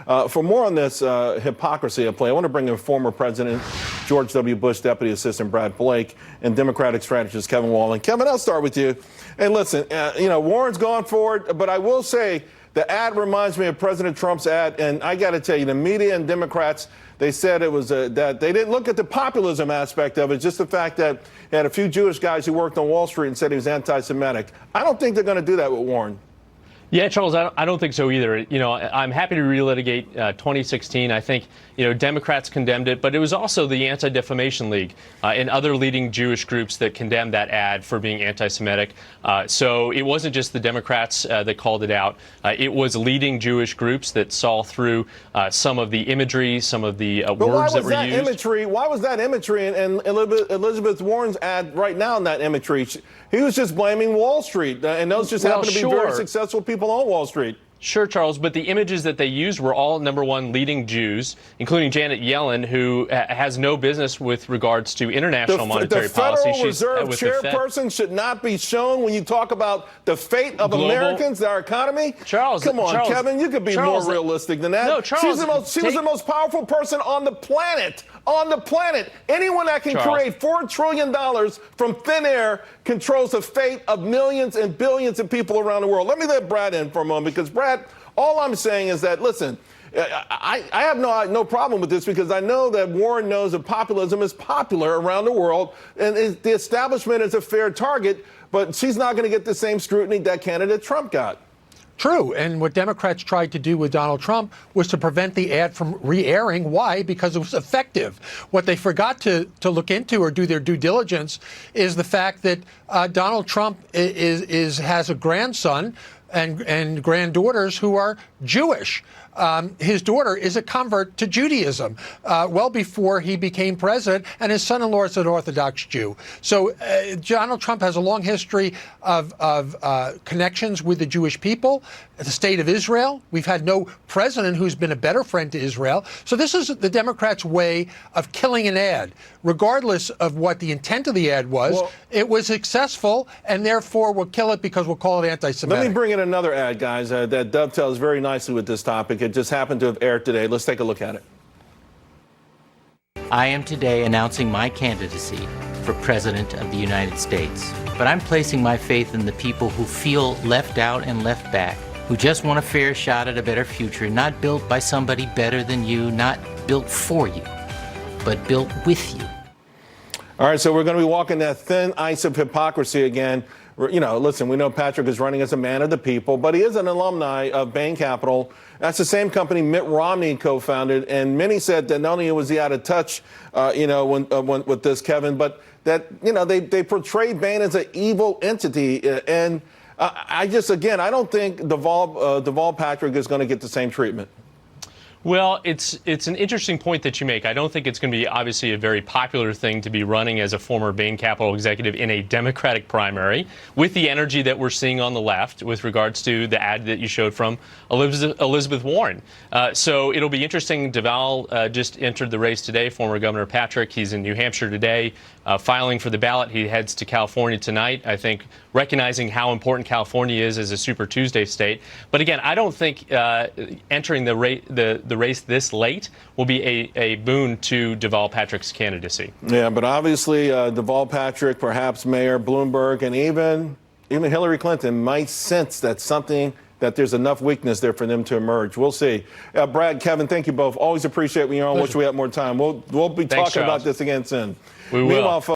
For more on this hypocrisy at play, I want to bring in former President George W. Bush Deputy Assistant Brad Blake and Democratic strategist Kevin Wallen. Kevin, I'll start with you. And listen, Warren's gone for it, but I will say the ad reminds me of President Trump's ad. And I got to tell you, the media and Democrats, they said it was that they didn't look at the populism aspect of it, just the fact that he had a few Jewish guys who worked on Wall Street and said he was anti-Semitic. I don't think they're going to do that with Warren. Yeah, Charles, I don't think so either. I'm happy to relitigate 2016. I think, Democrats condemned it, but it was also the Anti-Defamation League and other leading Jewish groups that condemned that ad for being anti-Semitic. So it wasn't just the Democrats that called it out. It was leading Jewish groups that saw through some of the imagery, some of the words that were used. Why was that imagery and Elizabeth Warren's ad right now in that imagery? He was just blaming Wall Street, and those just happen to be very successful people on Wall Street. Sure, Charles, but the images that they used were all, number one, leading Jews, including Janet Yellen, who has no business with regards to international monetary policy. The Federal Reserve chairperson should not be shown when you talk about the fate of Americans, our economy. Charles, come on, Kevin, you could be more realistic than that. No, Charles, she was the most powerful person on the planet. On the planet. Anyone that can create $4 trillion from thin air controls the fate of millions and billions of people around the world. Let me let Brad in for a moment, because Brad, all I'm saying is that, listen, I have no problem with this, because I know that Warren knows that populism is popular around the world, and the establishment is a fair target, but she's not going to get the same scrutiny that candidate Trump got. True. And what Democrats tried to do with Donald Trump was to prevent the ad from re-airing. Why? Because it was effective. What they forgot to look into or do their due diligence is the fact that Donald Trump has a grandson and granddaughters who are Jewish. His daughter is a convert to Judaism well before he became president, and his son-in-law is an Orthodox Jew. So Donald Trump has a long history of connections with the Jewish people, the state of Israel. We've had no president who's been a better friend to Israel. So this is the Democrats' way of killing an ad. Regardless of what the intent of the ad was, it was successful, and therefore we'll kill it because we'll call it anti-Semitic. Let me bring in another ad, guys, that dovetails very nicely with this topic. It just happened to have aired today. Let's take a look at it. I am today announcing my candidacy for President of the United States. But I'm placing my faith in the people who feel left out and left back, who just want a fair shot at a better future, not built by somebody better than you, not built for you, but built with you. All right, so we're going to be walking that thin ice of hypocrisy again. Listen, we know Patrick is running as a man of the people, but he is an alumni of Bain Capital. That's the same company Mitt Romney co-founded, and many said that not only was he out of touch, with this, Kevin, but that, they portrayed Bain as an evil entity. And I don't think Deval Patrick is going to get the same treatment. Well, it's an interesting point that you make. I don't think it's going to be obviously a very popular thing to be running as a former Bain Capital executive in a Democratic primary with the energy that we're seeing on the left with regards to the ad that you showed from Elizabeth Warren. So it'll be interesting. Deval just entered the race today, former Governor Patrick. He's in New Hampshire today filing for the ballot. He heads to California tonight, I think, recognizing how important California is as a Super Tuesday state. But again, I don't think entering the race this late will be a boon to Deval Patrick's candidacy. Yeah, but obviously Deval Patrick, perhaps Mayor Bloomberg, and even Hillary Clinton might sense that there's enough weakness there for them to emerge. We'll see. Brad, Kevin, thank you both. Always appreciate when you're on. Wish we had more time. We'll be talking about this again soon. We will. Meanwhile, folks,